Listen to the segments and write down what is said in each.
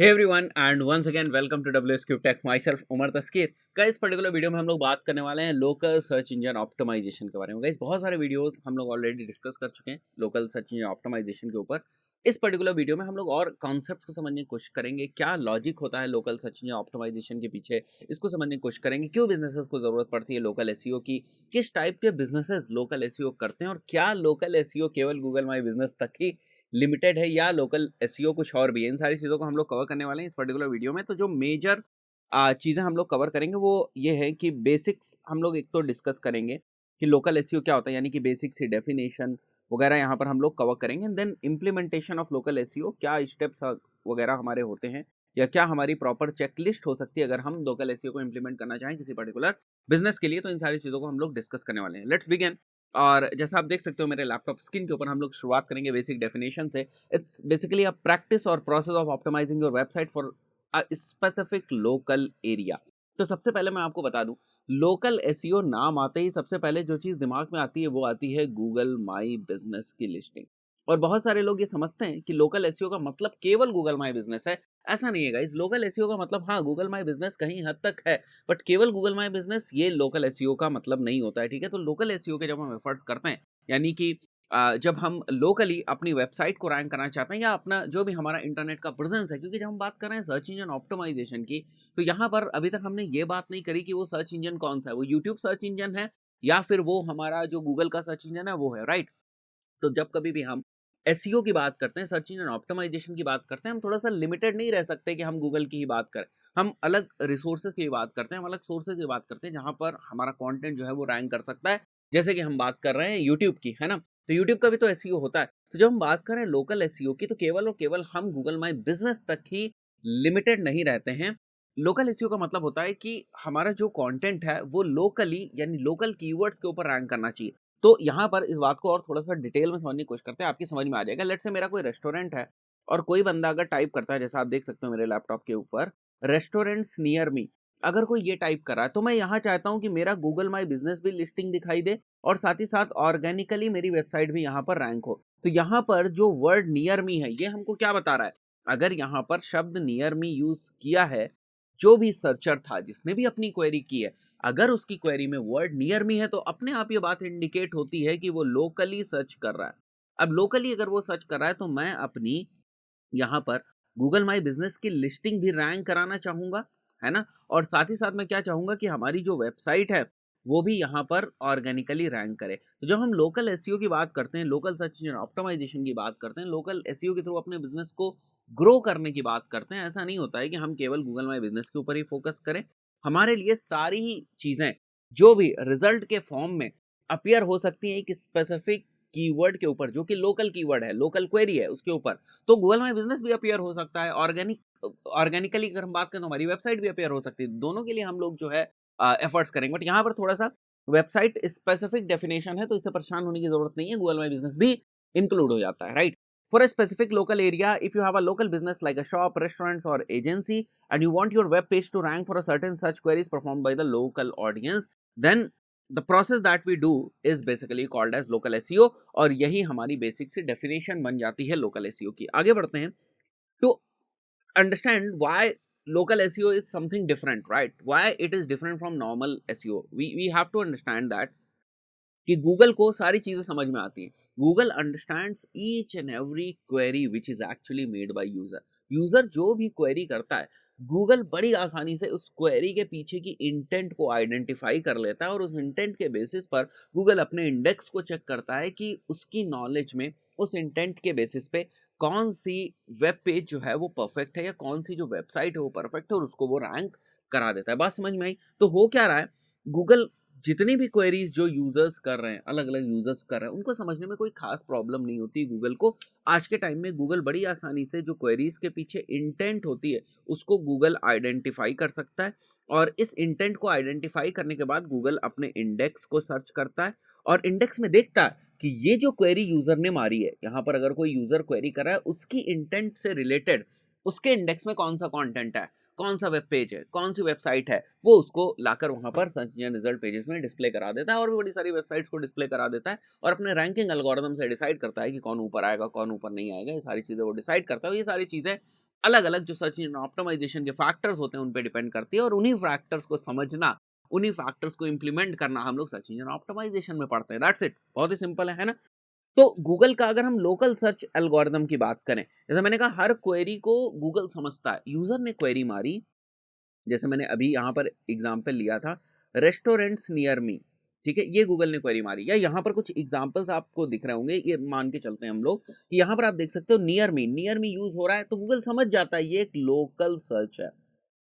Hey everyone and once again welcome to WSQ Tech. Myself Umar Taskeer. इस particular video में हम लोग बात करने वाले हैं लोकल सर्च इंजन ऑप्टिमाइजेशन के बारे में। गाइस बहुत सारे वीडियोस हम लोग ऑलरेडी डिस्कस कर चुके हैं लोकल सर्च इंजन ऑप्टिमाइजेशन के ऊपर। इस पर्टिकुलर वीडियो में हम लोग और कॉन्सेप्ट्स को समझने की कोशिश करेंगे, क्या लॉजिक होता है लोकल सर्च इंजन ऑप्टिमाइजेशन के पीछे, इसको समझने की कोशिश करेंगे, क्यों बिजनेसेस को जरूरत पड़ती है लोकल एसईओ की, किस टाइप के बिजनेसेस लोकल एसईओ करते हैं और क्या लोकल एसईओ केवल गूगल माई बिजनेस तक ही लिमिटेड है या लोकल एसईओ कुछ और भी है। इन सारी चीज़ों को हम लोग कवर करने वाले हैं इस पर्टिकुलर वीडियो में। तो जो मेजर चीज़ें हम लोग कवर करेंगे वो ये है कि बेसिक्स हम लोग एक तो डिस्कस करेंगे कि लोकल एसईओ क्या होता है, यानी कि बेसिक सी डेफिनेशन वगैरह यहाँ पर हम लोग कवर करेंगे। Then implementation of local SEO, क्या स्टेप्स वगैरह हमारे होते हैं या क्या हमारी प्रॉपर चेकलिस्ट हो सकती है अगर हम लोकल एसईओ को इम्प्लीमेंट करना चाहें किसी पर्टिकुलर बिजनेस के लिए। तो इन सारी चीज़ों को हम लोग डिस्कस करने वाले हैं। Let's begin. और जैसा आप देख सकते हो मेरे लैपटॉप स्क्रीन के ऊपर, हम लोग शुरुआत करेंगे बेसिक डेफिनेशन से। इट्स बेसिकली अ प्रैक्टिस और process of optimising your website for a specific local area. तो सबसे पहले मैं आपको बता दूं, लोकल एसईओ नाम आते ही सबसे पहले जो चीज़ दिमाग में आती है वो आती है गूगल माई बिजनेस की लिस्टिंग। और बहुत सारे लोग ये समझते हैं कि लोकल एसईओ का मतलब केवल गूगल माई बिजनेस है। ऐसा नहीं है गाइस। लोकल एसईओ का मतलब हाँ गूगल माई बिजनेस कहीं हद तक है, बट केवल गूगल माई बिजनेस ये लोकल एसईओ का मतलब नहीं होता है। ठीक है, तो लोकल एसईओ के जब हम एफर्ट्स करते हैं, यानी कि जब हम लोकली अपनी वेबसाइट को रैंक करना चाहते हैं या अपना जो भी हमारा इंटरनेट का प्रेजेंस है, क्योंकि जब हम बात कर रहे हैं सर्च इंजन ऑप्टिमाइजेशन की, तो यहाँ पर अभी तक हमने ये बात नहीं करी कि वो सर्च इंजन कौन सा है, वो यूट्यूब सर्च इंजन है या फिर वो हमारा जो गूगल का सर्च इंजन है वो है, राइट। तो जब कभी भी हम एसईओ की बात करते हैं, सर्च इंजन ऑप्टिमाइजेशन की बात करते हैं, हम थोड़ा-सा लिमिटेड नहीं रह सकते कि हम गूगल की ही बात करें। हम अलग रिसोर्सेज़ की बात करते हैं, हम अलग सोर्सेज़ की बात करते हैं, जहाँ पर हमारा कंटेंट जो है वो रैंक कर सकता है। जैसे कि हम बात कर रहे हैं यूट्यूब की, है ना? तो यूट्यूब का भी तो एसईओ होता है। तो जब हम बात कर रहे हैं लोकल एसईओ की, तो केवल और केवल हम गूगल माय बिज़नेस तक ही लिमिटेड नहीं रहते हैं। लोकल एसईओ का मतलब होता है कि हमारा जो कंटेंट है, वो लोकली यानी लोकल कीवर्ड्स के ऊपर रैंक करना चाहिए। तो यहाँ पर इस बात को और थोड़ा-सा डिटेल में समझने की कोशिश करते हैं, आपकी समझ में आ जाएगा। लेट्स से मेरा कोई रेस्टोरेंट है और कोई बंदा अगर टाइप करता है, जैसा आप देख सकते हो मेरे लैपटॉप के ऊपर, रेस्टोरेंट्स नियर मी, अगर कोई ये टाइप कर रहा है, तो मैं यहाँ चाहता हूँ कि मेरा गूगल माय बिज़नेस भी लिस्टिंग दिखाई दे और साथ ही साथ ऑर्गेनिकली मेरी वेबसाइट भी यहाँ पर रैंक हो। तो यहाँ पर जो वर्ड नियर मी है, ये हमको क्या बता रहा है? अगर यहाँ पर शब्द नियर मी यूज़ किया है, जो भी सर्चर था, जिसने भी अपनी क्वेरी की है, अगर उसकी क्वेरी में वर्ड नियर मी है, तो अपने आप ये बात इंडिकेट होती है कि वो लोकली सर्च कर रहा है। अब लोकली अगर वो सर्च कर रहा है, तो मैं अपनी यहाँ पर गूगल माई बिजनेस की लिस्टिंग भी रैंक कराना चाहूँगा, है ना? और साथ ही साथ मैं क्या चाहूँगा कि हमारी जो वेबसाइट है, वो भी यहाँ पर ऑर्गेनिकली रैंक करे। तो जब हम लोकल एसईओ की बात करते हैं, लोकल सर्च इंजन ऑप्टिमाइजेशन की बात करते हैं, लोकल एसईओ के थ्रू अपने बिज़नेस को ग्रो करने की बात करते हैं, ऐसा नहीं होता है कि हम केवल गूगल माई बिज़नेस के ऊपर ही फ़ोकस करें। हमारे लिए सारी ही चीज़ें, जो भी रिज़ल्ट के फ़ॉर्म में अपीयर हो सकती हैं एक स्पेसिफ़िक कीवर्ड के ऊपर, जो कि लोकल कीवर्ड है, लोकल क्वेरी है, उसके ऊपर। तो गूगल माई बिज़नेस भी अपीयर हो सकता है, ऑर्गेनिकली अगर हम बात करें तो हमारी वेबसाइट भी अपीयर हो सकती है। दोनों के लिए हम लोग जो है एफर्ट्स करेंगे। बट यहाँ पर थोड़ा-सा वेबसाइट स्पेसिफिक डेफिनेशन है, तो इससे परेशान होने की ज़रूरत नहीं है, गूगल माई बिज़नेस भी इंक्लूड हो जाता है, right? For a specific local area, if you have a local business like a shop, restaurants or agency and you want your web page to rank for a certain search queries performed by the local audience, then the process that we do is basically called as local SEO। और यही हमारी basic सी definition बन जाती है local SEO की। आगे बढ़ते हैं। To understand why local SEO is something different, right? Why it is different from normal SEO? We have to understand that कि गूगल को सारी चीजें समझ में आती हैं। Google understands each and every query which is actually made by user. User जो भी क्वेरी करता है, गूगल बड़ी आसानी से उस क्वेरी के पीछे की इंटेंट को आइडेंटिफाई कर लेता है और उस इंटेंट के बेसिस पर गूगल अपने इंडेक्स को चेक करता है कि उसकी नॉलेज में उस इंटेंट के बेसिस पे कौन सी वेब पेज जो है वो परफेक्ट है या कौन सी जो वेबसाइट है वो परफेक्ट है, और उसको वो रैंक करा देता है। बात समझ में आई? तो हो क्या रहा है, गूगल जितनी भी क्वेरीज जो यूजर्स कर रहे हैं, अलग अलग यूजर्स कर रहे हैं, उनको समझने में कोई खास प्रॉब्लम नहीं होती गूगल को। आज के टाइम में गूगल बड़ी आसानी से जो क्वेरीज के पीछे इंटेंट होती है उसको गूगल आइडेंटिफाई कर सकता है, और इस इंटेंट को आइडेंटिफाई करने के बाद गूगल अपने इंडेक्स को सर्च करता है और इंडेक्स में देखता है कि ये जो क्वेरी यूजर ने मारी है, यहाँ पर अगर कोई यूजर क्वेरी कर रहा है, उसकी इंटेंट से रिलेटेड उसके इंडेक्स में कौन सा कंटेंट है, कौन सा वेब पेज है, कौन सी वेबसाइट है, वो उसको लाकर वहां पर सर्च इंजन रिजल्ट पेजेस में डिस्प्ले करा देता है और भी बड़ी सारी वेबसाइट्स को डिस्प्ले करा देता है और अपने रैंकिंग एल्गोरिथम से डिसाइड करता है कि कौन ऊपर आएगा कौन ऊपर नहीं आएगा। ये सारी चीजें वो डिसाइड करता है। ये सारी चीजें अलग अलग जो सर्च इंजन ऑप्टिमाइजेशन के फैक्टर्स होते हैं उन पे डिपेंड करती है, और उन्हीं फैक्टर्स को समझना, उन्हीं फैक्टर्स को इंप्लीमेंट करना हम लोग सर्च इंजन ऑप्टिमाइजेशन में पढ़ते हैं। दैट्स इट, बहुत ही सिंपल है ना। तो गूगल का अगर हम लोकल सर्च एल्गोरिदम की बात करें, जैसे मैंने कहा हर क्वेरी को गूगल समझता है। यूजर ने क्वेरी मारी, जैसे मैंने अभी यहाँ पर एग्जाम्पल लिया था, रेस्टोरेंट्स नियर मी, ठीक है, ये गूगल ने क्वेरी मारी, या यहाँ पर कुछ एग्जाम्पल्स आपको दिख रहे होंगे, ये मान के चलते हैं हम लोग कि यहाँ पर आप देख सकते हो नियर मी यूज हो रहा है, तो गूगल समझ जाता है ये एक लोकल सर्च है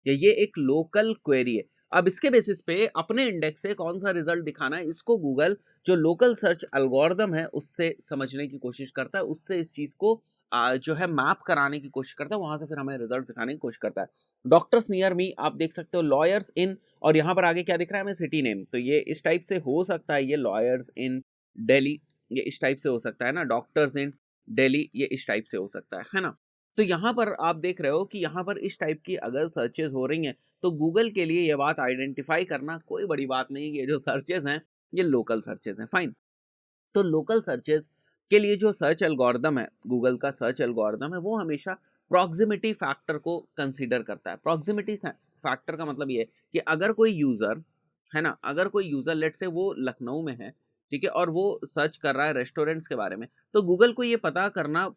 या ये एक लोकल क्वेरी है। अब इसके बेसिस पे अपने इंडेक्स से कौन सा रिजल्ट दिखाना है, इसको गूगल जो लोकल सर्च एल्गोरिदम है उससे समझने की कोशिश करता है, उससे इस चीज को जो है मैप कराने की कोशिश करता है, वहां से फिर हमें रिजल्ट दिखाने की कोशिश करता है। डॉक्टर्स नियर मी आप देख सकते हो, लॉयर्स इन, और यहाँ पर आगे क्या दिख रहा है हमें, सिटी नेम, तो ये इस टाइप से हो सकता है, ये लॉयर्स इन दिल्ली, ये इस टाइप से हो सकता है ना, डॉक्टर्स इन दिल्ली, ये इस टाइप से हो सकता है ना। तो यहाँ पर आप देख रहे हो कि यहाँ पर इस टाइप की अगर सर्चेज हो रही हैं, तो गूगल के लिए ये बात आइडेंटिफाई करना कोई बड़ी बात नहीं है, ये जो सर्चेज हैं ये लोकल सर्चेज हैं, फाइन। तो लोकल सर्चेज के लिए जो सर्च एल्गोरिदम है, गूगल का सर्च एल्गोरिदम है, वो हमेशा प्रॉक्सिमिटी फैक्टर को कंसीडर करता है। प्रॉक्सिमिटी फैक्टर का मतलब ये है कि अगर कोई यूजर है ना, अगर कोई यूजर लेट से वो लखनऊ में है, ठीक है, और वो सर्च कर रहा है रेस्टोरेंट्स के बारे में, तो गूगल को ये पता करना,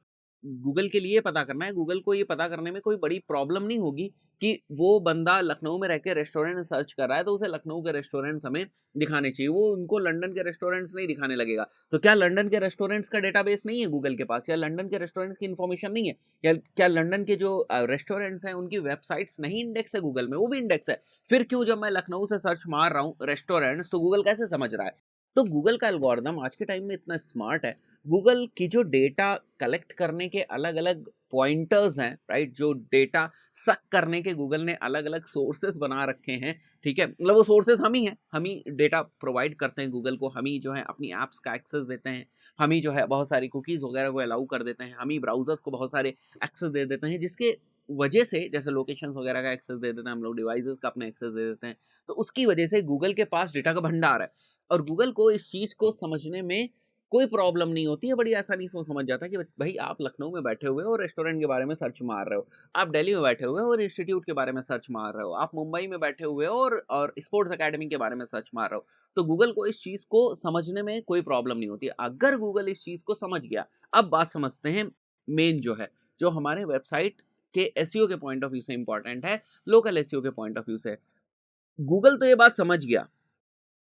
गूगल के लिए पता करना है, गूगल को ये पता करने में कोई बड़ी प्रॉब्लम नहीं होगी कि वो बंदा लखनऊ में रह के रेस्टोरेंट सर्च कर रहा है तो उसे लखनऊ के रेस्टोरेंट्स हमें दिखाने चाहिए, वो उनको लंदन के रेस्टोरेंट्स नहीं दिखाने लगेगा। तो क्या लंदन के रेस्टोरेंट्स का डेटाबेस नहीं है गूगल के पास, या लंदन के रेस्टोरेंट्स की इन्फॉर्मेशन नहीं है, या क्या लंदन के जो रेस्टोरेंट्स हैं उनकी वेबसाइट्स नहीं इंडेक्स है गूगल में, वो भी इंडेक्स है। फिर क्यों जब मैं लखनऊ से सर्च मार रहा हूँ रेस्टोरेंट्स, तो गूगल कैसे समझ रहा है? तो गूगल का एल्गोरिदम आज के टाइम में इतना स्मार्ट है, गूगल की जो डेटा कलेक्ट करने के अलग अलग पॉइंटर्स हैं, राइट, जो डेटा सक करने के गूगल ने अलग अलग सोर्सेस बना रखे हैं, ठीक है, मतलब वो सोर्सेस हम ही हैं, हम ही डेटा प्रोवाइड करते हैं गूगल को, हम ही जो है अपनी ऐप्स का एक्सेस देते हैं, हम ही जो है बहुत सारी कुकीज़ वगैरह को अलाउ कर देते हैं, हम ही ब्राउजर्स को बहुत सारे एक्सेस दे देते हैं, जिसके वजह से, जैसे लोकेशंस वगैरह का एक्सेस दे देते हैं हम लोग, डिवाइसेस का अपने एक्सेस दे देते हैं, तो उसकी वजह से गूगल के पास डेटा का भंडार है, और गूगल को इस चीज़ को समझने में कोई प्रॉब्लम नहीं होती है, बड़ी आसानी से वो समझ जाता है कि भाई आप लखनऊ में बैठे हुए हो और रेस्टोरेंट के बारे में सर्च मार रहे हो, आप दिल्ली में बैठे हुए हो और इंस्टीट्यूट के बारे में सर्च मार रहे हो, आप मुंबई में बैठे हुए हो और स्पोर्ट्स एकेडमी के बारे में सर्च मार रहे हो, तो गूगल को इस चीज़ को समझने में कोई प्रॉब्लम नहीं होती है। अगर गूगल इस चीज़ को समझ गया, अब बात समझते हैं मेन जो है, जो हमारे वेबसाइट के एसईओ के पॉइंट ऑफ व्यू से इंपॉर्टेंट है, लोकल एसईओ के पॉइंट ऑफ व्यू से। गूगल तो ये बात समझ गया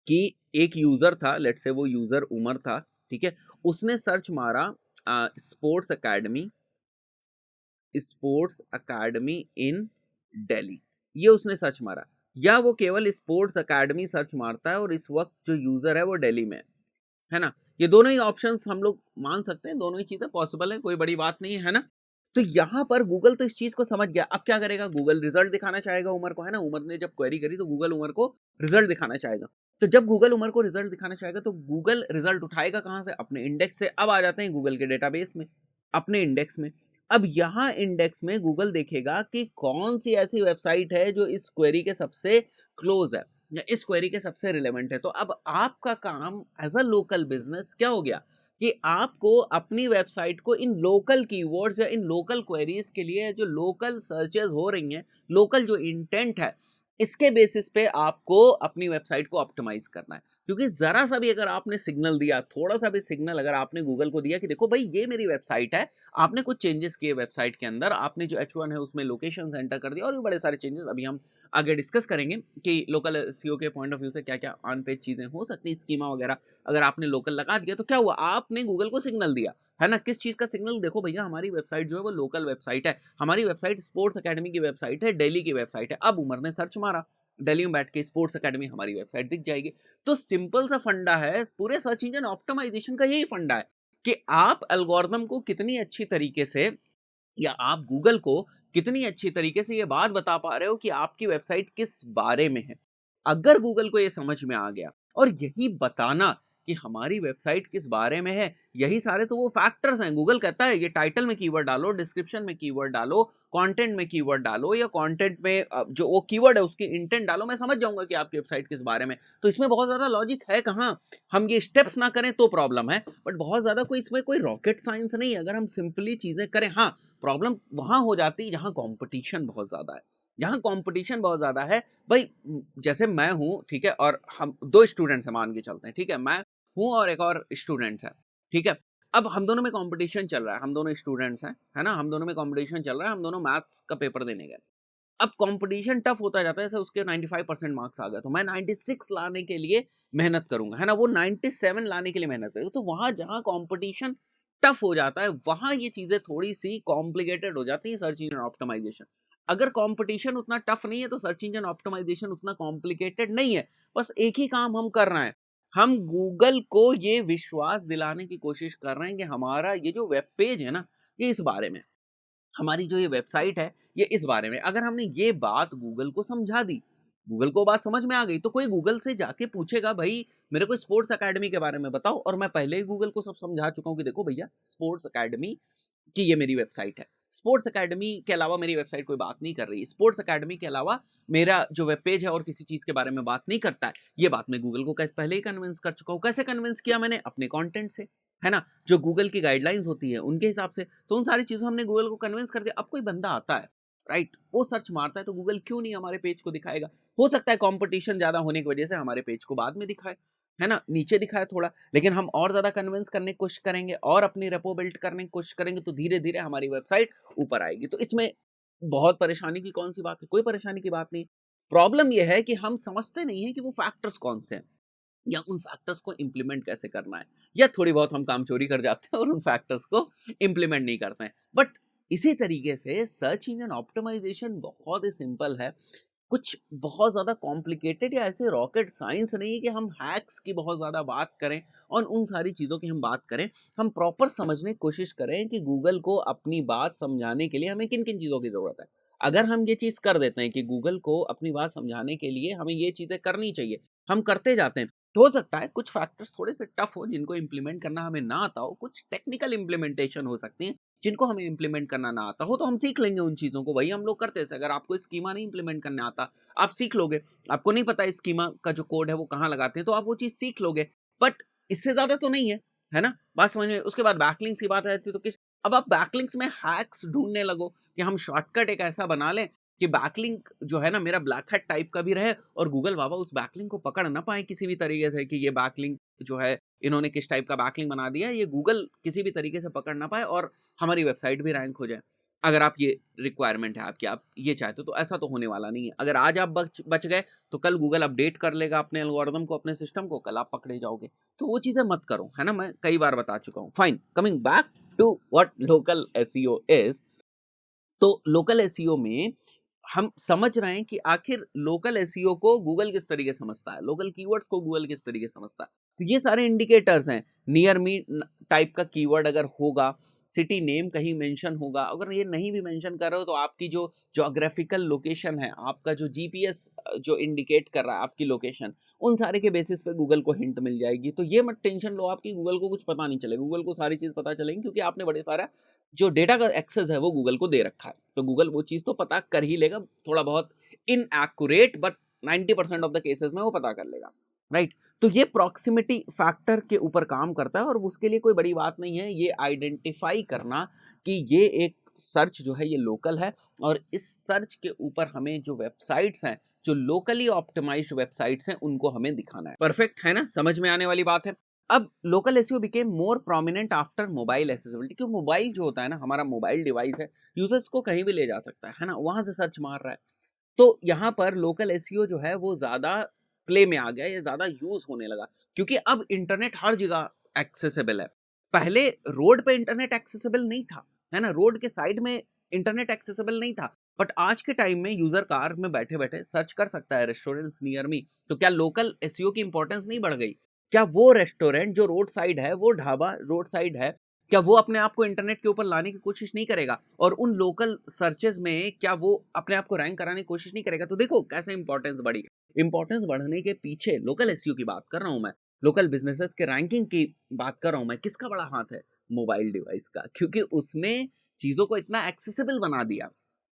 कि एक यूजर था, लेट से वो यूजर उमर था, ठीक है, उसने सर्च मारा sports academy, sports academy in Delhi, ये उसने सर्च मारा, या वो केवल स्पोर्ट्स एकेडमी सर्च मारता है और इस वक्त जो यूजर है वो दिल्ली में है ना। ये दोनों ही ऑप्शंस हम लोग मान सकते हैं, दोनों ही चीजें पॉसिबल है, कोई बड़ी बात नहीं है ना। तो यहाँ पर गूगल तो इस चीज को समझ गया, अब क्या करेगा, गूगल रिजल्ट दिखाना चाहेगा उमर को, है ना, उमर ने जब क्वेरी करी तो गूगल उमर को रिजल्ट दिखाना चाहेगा, तो जब गूगल उमर को रिजल्ट दिखाना चाहेगा तो गूगल रिजल्ट उठाएगा कहाँ से, अपने इंडेक्स से। अब आ जाते हैं गूगल के डेटाबेस में, अपने इंडेक्स में। अब यहाँ इंडेक्स में गूगल देखेगा कि कौन सी ऐसी वेबसाइट है जो इस क्वेरी के सबसे क्लोज है या इस क्वेरी के सबसे रिलेवेंट है। तो अब आपका काम एज अ लोकल बिजनेस क्या हो गया कि आपको अपनी वेबसाइट को इन लोकल कीवर्ड्स या इन लोकल क्वेरीज के लिए, जो लोकल सर्चेस हो रही हैं, लोकल जो इंटेंट है, इसके बेसिस पे आपको अपनी वेबसाइट को ऑप्टिमाइज करना है। क्योंकि जरा सा भी अगर आपने सिग्नल दिया, थोड़ा सा भी सिग्नल अगर आपने गूगल को दिया कि देखो भाई ये मेरी वेबसाइट है, आपने कुछ चेंजेस किए वेबसाइट के अंदर, आपने जो H1 है उसमें लोकेशन एंटर कर दिया और भी बड़े सारे चेंजेस अभी हम आगे डिस्कस करेंगे कि लोकल एसईओ के पॉइंट ऑफ व्यू से क्या क्या ऑन पेज चीजें हो सकती हैं, स्कीमा वगैरह अगर आपने लोकल लगा दिया तो क्या हुआ, आपने गूगल को सिग्नल दिया, है ना। किस चीज का सिग्नल, देखो भैया हमारी वेबसाइट जो है वो लोकल वेबसाइट है, हमारी वेबसाइट स्पोर्ट्स एकेडमी की वेबसाइट है, दिल्ली की वेबसाइट है। अब उमर ने सर्च मारा, दिल्ली में बैठ के स्पोर्ट्स एकेडमी, हमारी वेबसाइट दिख जाएगी। तो सिंपल सा फंडा है पूरे सर्च इंजन ऑप्टिमाइजेशन का, यही फंडा है कि आप एल्गोरिदम को कितनी अच्छी तरीके से, या आप गूगल को कितनी अच्छी तरीके से ये बात बता पा रहे हो कि आपकी वेबसाइट किस बारे में है। अगर गूगल को ये समझ में आ गया, और यही बताना कि हमारी वेबसाइट किस बारे में है, यही सारे तो वो फैक्टर्स हैं। गूगल कहता है ये टाइटल में कीवर्ड डालो, डिस्क्रिप्शन में कीवर्ड डालो, कंटेंट में कीवर्ड डालो, या कंटेंट में जो वो कीवर्ड है उसकी इंटेंट डालो, मैं समझ जाऊंगा कि आपकी वेबसाइट किस बारे में। तो इसमें बहुत ज्यादा लॉजिक है कहाँ, हम ये स्टेप्स ना करें तो प्रॉब्लम है, बट बहुत ज्यादा कोई इसमें कोई रॉकेट साइंस नहीं है अगर हम सिंपली चीजें करें। हाँ, प्रॉब्लम वहाँ हो जाती है जहाँ कंपटीशन बहुत ज़्यादा है। यहाँ कंपटीशन बहुत ज़्यादा है भाई, जैसे मैं हूँ, ठीक है, और हम 2 स्टूडेंट्स हैं मान के चलते हैं, ठीक है? मैं हूँ और एक और स्टूडेंट है, ठीक है? अब हम दोनों में कंपटीशन चल रहा है, हम दोनों स्टूडेंट्स हैं, है ना? हम दोनों में कंपटीशन चल रहा है, हम दोनों मैथ्स का पेपर देने गए। अब कंपटीशन टफ होता जाता है, जैसे उसके 95% मार्क्स आ गए तो मैं 96 लाने के लिए मेहनत करूंगा, है ना? वो 97 लाने के लिए मेहनत करेगा। तो वहां जहां कंपटीशन टफ हो जाता है वहां ये चीजें थोड़ी सी कॉम्प्लिकेटेड हो जाती है सर्च इंजन ऑप्टिमाइजेशन। अगर कंपटीशन उतना टफ नहीं है तो सर्च इंजन ऑप्टिमाइजेशन उतना कॉम्प्लिकेटेड नहीं है। बस एक ही काम हम कर रहे हैं, हम गूगल को ये विश्वास दिलाने की कोशिश कर रहे हैं कि हमारा ये जो वेब पेज है ना, ये इस बारे में, हमारी जो ये वेबसाइट है ये इस बारे में। अगर हमने ये बात गूगल को समझा दी, गूगल को बात समझ में आ गई, तो कोई गूगल से जाके पूछेगा भाई मेरे को स्पोर्ट्स एकेडमी के बारे में बताओ, और मैं पहले ही गूगल को सब समझा चुका हूं कि देखो भैया स्पोर्ट्स एकेडमी कि ये मेरी वेबसाइट है। स्पोर्ट्स एकेडमी के अलावा मेरी वेबसाइट कोई बात नहीं कर रही, स्पोर्ट्स एकेडमी के अलावा मेरा जो वेब पेज है और किसी चीज के बारे में बात नहीं करता है। ये बात मैं गूगल को कैसे पहले ही कन्विंस कर चुका हूँ। कैसे कन्विंस किया मैंने? अपने कंटेंट से, है ना? जो गूगल की गाइडलाइंस होती है उनके हिसाब से, तो उन सारी चीजों हमने गूगल को कन्विंस कर दिया। अब कोई बंदा आता है, राइट, वो सर्च मारता है, तो गूगल क्यों नहीं हमारे पेज को दिखाएगा? हो सकता है कंपटीशन ज्यादा होने की वजह से हमारे पेज को बाद में दिखाए, है ना, नीचे दिखाया थोड़ा, लेकिन हम और ज्यादा कन्विंस करने की कोशिश करेंगे और अपनी रेपो बिल्ड करने की कोशिश करेंगे तो धीरे धीरे हमारी वेबसाइट ऊपर आएगी। तो इसमें बहुत परेशानी की कौन सी बात है? कोई परेशानी की बात नहीं। प्रॉब्लम यह है कि हम समझते नहीं है कि वो फैक्टर्स कौन से हैं, या उन फैक्टर्स को इंप्लीमेंट कैसे करना है, या थोड़ी बहुत हम काम चोरी कर जाते हैं और उन फैक्टर्स को इंप्लीमेंट नहीं करते हैं। बट इसी तरीके से सर्च इंजन ऑप्टिमाइजेशन बहुत ही सिंपल है, कुछ बहुत ज़्यादा कॉम्प्लिकेटेड या ऐसे रॉकेट साइंस नहीं है कि हम हैक्स की बहुत ज़्यादा बात करें और उन सारी चीज़ों की हम बात करें। हम प्रॉपर समझने की कोशिश करें कि गूगल को अपनी बात समझाने के लिए हमें किन किन चीज़ों की ज़रूरत है। अगर हम ये चीज़ कर देते हैं कि गूगल को अपनी बात समझाने के लिए हमें ये चीज़ें करनी चाहिए, हम करते जाते हैं, तो हो सकता है कुछ फैक्टर्स थोड़े से टफ हो जिनको इम्प्लीमेंट करना हमें ना आता हो, कुछ टेक्निकल इम्प्लीमेंटेशन हो सकती हैं जिनको हमें इम्प्लीमेंट करना ना आता हो, तो हम सीख लेंगे उन चीज़ों को। वही हम लोग करते हैं। अगर आपको स्कीमा नहीं इम्प्लीमेंट करना आता, आप सीख लोगे। आपको नहीं पता स्कीमा का जो कोड है वो कहाँ लगाते हैं, तो आप वो चीज़ सीख लोगे। बट इससे ज़्यादा तो नहीं है ना? बात समझ में? उसके बाद बैकलिंक्स की बात आती है तो किस, अब आप बैकलिंक्स में हैक्स ढूँढने लगो कि हम शॉर्टकट एक ऐसा बना लें कि बैकलिंक जो है ना मेरा ब्लैक हैट टाइप का भी रहे और गूगल बाबा उस बैकलिंक को पकड़ ना पाए किसी भी तरीके से कि ये बैकलिंक जो है इन्होंने किस टाइप का बैकलिंक बना दिया है, ये गूगल किसी भी तरीके से पकड़ ना पाए और हमारी वेबसाइट भी रैंक हो जाए। अगर आप ये रिक्वायरमेंट है आपकी, आप ये चाहते हो, तो ऐसा तो होने वाला नहीं है। अगर आज आप बच गए तो कल गूगल अपडेट कर लेगा अपने एल्गोरिदम को, अपने सिस्टम को, कल आप पकड़े जाओगे। तो वो चीज़ें मत करो, है ना? मैं कई बार बता चुका हूँ। Fine, coming back to what local SEO is. तो लोकल एसईओ में हम समझ रहे हैं कि आखिर लोकल एसईओ को गूगल किस तरीके से समझता है, लोकल कीवर्ड्स को गूगल किस तरीके से समझता है। तो ये सारे इंडिकेटर्स हैं। नियर मी टाइप का कीवर्ड अगर होगा, सिटी नेम कहीं मेंशन होगा, अगर ये नहीं भी मेंशन कर रहे हो तो आपकी जो ज्योग्राफिकल लोकेशन है, आपका जो जीपीएस जो इंडिकेट कर रहा है आपकी लोकेशन, उन सारे के बेसिस पे गूगल को हिंट मिल जाएगी। तो ये मत टेंशन लो आपकी गूगल को कुछ पता नहीं चलेगा, गूगल को सारी चीज़ पता चलेंगी क्योंकि आपने बड़े सारा जो डेटा का एक्सेस है वो गूगल को दे रखा है। तो गूगल वो चीज़ तो पता कर ही लेगा, थोड़ा बहुत inaccurate but 90% of the cases में वो पता कर लेगा, राइट? तो ये प्रॉक्सिमिटी फैक्टर के ऊपर काम करता है और उसके लिए कोई बड़ी बात नहीं है ये आइडेंटिफाई करना कि ये एक सर्च जो है ये लोकल है और इस सर्च के ऊपर हमें जो वेबसाइट्स हैं, जो लोकली ऑप्टिमाइज्ड वेबसाइट्स हैं, उनको हमें दिखाना है। परफेक्ट है ना? समझ में आने वाली बात है। अब local SEO became more prominent after mobile accessibility, क्योंकि मोबाइल जो होता है ना, हमारा मोबाइल डिवाइस है, यूजर्स को कहीं भी ले जा सकता है ना? वहां से सर्च मार रहा है। तो यहाँ पर लोकल एसईओ जो है वो ज़्यादा प्ले में आ गया, ये ज़्यादा यूज़ होने लगा क्योंकि अब इंटरनेट हर जगह एक्सेसिबल है। पहले रोड पे इंटरनेट एक्सेसिबल नहीं था, है ना? रोड के साइड में इंटरनेट एक्सेसिबल नहीं था, बट आज के टाइम में यूज़र कार में बैठे-बैठे सर्च कर सकता है रेस्टोरेंट्स नियर मी। तो क्या लोकल एसईओ की इंपॉर्टेंस नहीं बढ़ गई? क्या वो रेस्टोरेंट जो रोड साइड है, वो ढाबा रोड साइड है, क्या वो अपने आप को इंटरनेट के ऊपर लाने की कोशिश नहीं करेगा? और उन लोकल सर्चेज़ में क्या वो अपने आप को रैंक कराने की कोशिश नहीं करेगा? तो देखो कैसे इंपॉर्टेंस बढ़ी। इंपॉर्टेंस बढ़ने के पीछे लोकल एसईओ की बात कर रहा हूँ मैं, लोकल बिज़नेसेस के रैंकिंग की बात कर रहा हूँ मैं। किसका बड़ा हाथ है? मोबाइल डिवाइस का, क्योंकि उसने चीज़ों को इतना एक्सेसिबल बना दिया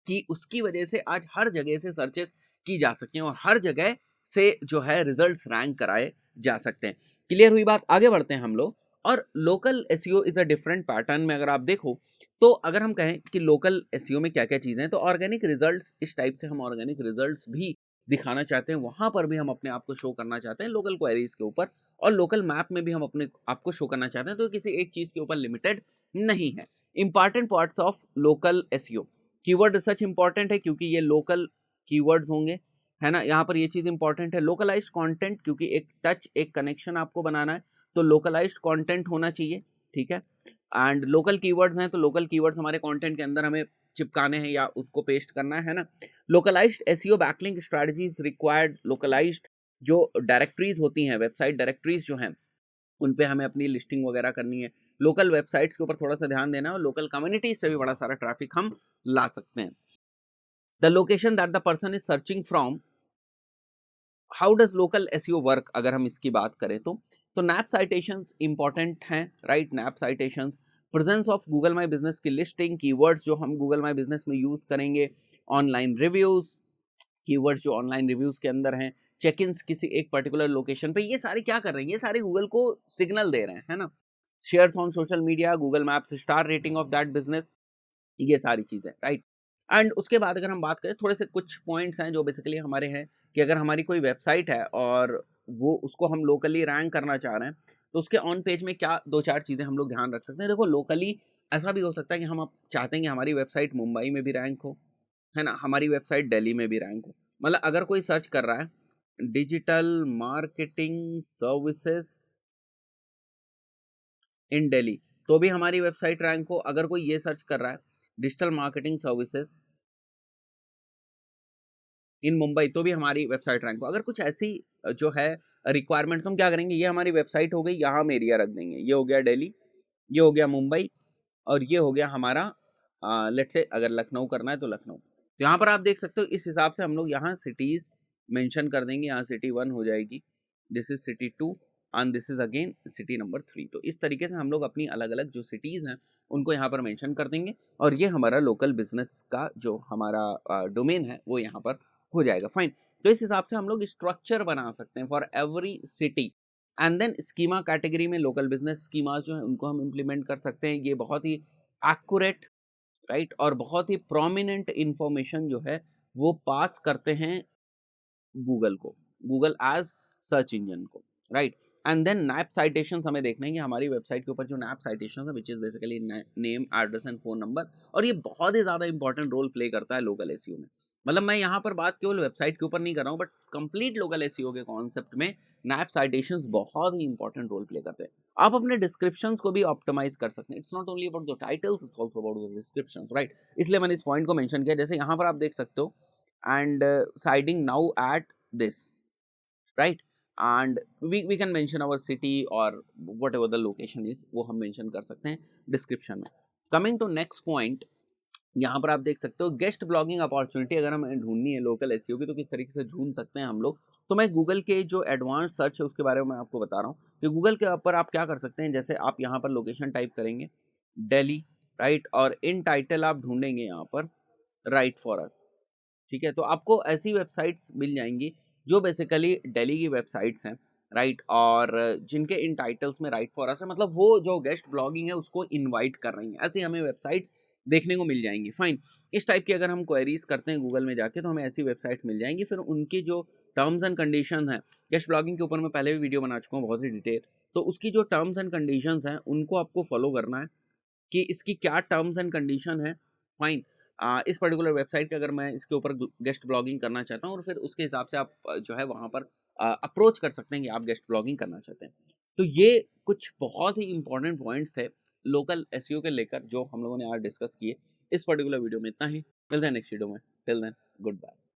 कि उसकी वजह से आज हर जगह से सर्चेज़ की जा सकती हैं और हर जगह से जो है रिजल्ट्स रैंक कराए जा सकते हैं। क्लियर हुई बात? आगे बढ़ते हैं हम लोग। और local SEO is a different pattern में अगर आप देखो तो अगर हम कहें कि लोकल एसईओ में क्या क्या चीज़ें हैं, तो ऑर्गेनिक रिजल्ट्स, इस टाइप से हम ऑर्गेनिक रिजल्ट्स भी दिखाना चाहते हैं, वहाँ पर भी हम अपने आप को शो करना चाहते हैं लोकल क्वेरीज के ऊपर, और लोकल मैप में भी हम अपने आप को शो करना चाहते हैं, तो किसी एक चीज़ के ऊपर लिमिटेड नहीं है। Important parts of local SEO, keyword research important है क्योंकि ये लोकल कीवर्ड्स होंगे, है ना, यहाँ पर ये चीज़ इंपॉर्टेंट है। लोकलाइज्ड कंटेंट, क्योंकि एक टच, एक कनेक्शन आपको बनाना है, तो लोकलाइज्ड कंटेंट होना चाहिए, ठीक है। एंड लोकल कीवर्ड्स हैं, तो लोकल कीवर्ड्स हमारे कंटेंट के अंदर हमें चिपकाने हैं या उसको पेस्ट करना है ना। Localised SEO backlink strategies required, localised जो डायरेक्टरीज होती हैं, वेबसाइट डायरेक्टरीज जो हैं, उन पे हमें अपनी लिस्टिंग वगैरह करनी है। लोकल वेबसाइट्स के ऊपर थोड़ा सा ध्यान देना है, और लोकल कम्युनिटीज से भी बड़ा सारा ट्रैफिक हम ला सकते हैं। The location that the person is searching from, how does local SEO work, अगर हम इसकी बात करें तो नैप साइटेशंस इंपॉर्टेंट हैं, right. Nap citations, presence of Google my business की लिस्टिंग, कीवर्ड्स जो हम गूगल माई बिजनेस में यूज करेंगे, ऑनलाइन रिव्यूज, कीवर्ड्स जो ऑनलाइन रिव्यूज के अंदर हैं, चेक इन्स किसी एक पर्टिकुलर लोकेशन पे, ये सारे क्या कर रहे हैं, ये सारे गूगल को सिग्नल दे रहे हैं, है ना। Shares on social media, Google maps star rating of that business, ये सारी चीजें, राइट। एंड उसके बाद अगर हम बात करें, थोड़े से कुछ पॉइंट्स हैं जो बेसिकली हमारे हैं कि अगर हमारी कोई वेबसाइट है और वो उसको हम लोकली रैंक करना चाह रहे हैं, तो उसके ऑन पेज में क्या दो चार चीज़ें हम लोग ध्यान रख सकते हैं। देखो, लोकली ऐसा भी हो सकता है कि हम अब चाहते हैं कि हमारी वेबसाइट मुंबई में भी रैंक हो, है ना, हमारी वेबसाइट दिल्ली में भी रैंक हो। मतलब अगर कोई सर्च कर रहा है digital marketing services in Delhi, तो भी हमारी वेबसाइट रैंक हो। अगर कोई ये सर्च कर रहा है digital marketing services in Mumbai, तो भी हमारी वेबसाइट रैंक हो। अगर कुछ ऐसी जो है रिक्वायरमेंट, हम क्या करेंगे, ये हमारी वेबसाइट हो गई, यहाँ हम एरिया रख देंगे, ये हो गया दिल्ली, ये हो गया मुंबई, और ये हो गया हमारा लेट्स से अगर लखनऊ करना है तो लखनऊ। तो यहाँ पर आप देख सकते हो, इस हिसाब से हम लोग यहाँ सिटीज़ मेंशन कर देंगे। यहाँ सिटी 1 हो जाएगी, this is city 2, and this is again city number 3। तो इस तरीके से हम लोग अपनी अलग अलग जो सिटीज़ हैं उनको यहाँ पर मेंशन कर देंगे, और ये हमारा लोकल बिजनेस का जो हमारा डोमेन है वो यहाँ पर हो जाएगा। फाइन। तो इस हिसाब से हम लोग स्ट्रक्चर बना सकते हैं for every city, and then schema category में लोकल बिजनेस स्कीमा जो है उनको हम इम्प्लीमेंट कर सकते हैं। ये बहुत ही एक्यूरेट, राइट, और बहुत ही प्रोमिनेंट इंफॉर्मेशन जो है वो पास करते हैं गूगल को, गूगल एज सर्च इंजन को, right. And then NAP citations हमें देखना है कि हमारी वेबसाइट के ऊपर जो नैप साइटेशंस है, which is basically name, address and phone number, और ये बहुत ही ज़्यादा इंपॉर्टेंट रोल प्ले करता है लोकल एसईओ में। मतलब मैं यहाँ पर बात केवल वेबसाइट के ऊपर नहीं कर रहा हूँ, बट कंप्लीट लोकल एसईओ के कॉन्सेप्ट में नैप साइटेशंस बहुत ही इंपॉर्टेंट रोल प्ले करते हैं। आप अपने डिस्क्रिप्शंस को भी ऑप्टिमाइज कर सकते हैं। It's not only about the titles, it's also about the descriptions, right. इसलिए मैंने इस पॉइंट को मेंशन किया। जैसे यहाँ पर आप देख सकते हो, and siding now at this, right, and we can mention our city or whatever the location is, वो हम mention कर सकते हैं डिस्क्रिप्शन में। कमिंग टू नेक्स्ट पॉइंट, यहाँ पर आप देख सकते हो गेस्ट ब्लॉगिंग अपॉर्चुनिटी अगर हमें ढूंढनी है लोकल एसईओ की, तो किस तरीके से ढूंढ सकते हैं हम लोग। तो मैं गूगल के जो एडवांस सर्च है उसके बारे में मैं आपको बता रहा हूँ कि गूगल के ऊपर आप क्या कर सकते हैं। जैसे आप यहाँ पर लोकेशन टाइप करेंगे दिल्ली, राइट, और इन टाइटल आप ढूंढेंगे यहाँ पर राइट फॉर अस, ठीक है। तो आपको ऐसी वेबसाइट्स मिल जाएंगी जो बेसिकली दिल्ली की वेबसाइट्स हैं, राइट, और जिनके इन टाइटल्स में राइट फॉर अस है, मतलब वो जो गेस्ट ब्लॉगिंग है उसको इनवाइट कर रही हैं। ऐसी हमें वेबसाइट्स देखने को मिल जाएंगी। फाइन। इस टाइप की अगर हम क्वेरीज करते हैं गूगल में जाके, तो हमें ऐसी वेबसाइट्स मिल जाएंगी। फिर उनकी जो टर्म्स एंड कंडीशन है, गेस्ट ब्लॉगिंग के ऊपर मैं पहले भी वीडियो बना चुका हूँ बहुत ही डिटेल, तो उसकी जो टर्म्स एंड कंडीशंस हैं उनको आपको फॉलो करना है कि इसकी क्या टर्म्स एंड कंडीशन है। फाइन। इस पर्टिकुलर वेबसाइट के अगर मैं इसके ऊपर गेस्ट ब्लॉगिंग करना चाहता हूँ, और फिर उसके हिसाब से आप जो है वहाँ पर अप्रोच कर सकते हैं कि आप गेस्ट ब्लॉगिंग करना चाहते हैं। तो ये कुछ बहुत ही इंपॉर्टेंट पॉइंट्स थे लोकल एसईओ के लेकर जो हम लोगों ने आज डिस्कस किए। इस पर्टिकुलर वीडियो में इतना ही। मिलते हैं नेक्स्ट वीडियो में। Till then, good bye.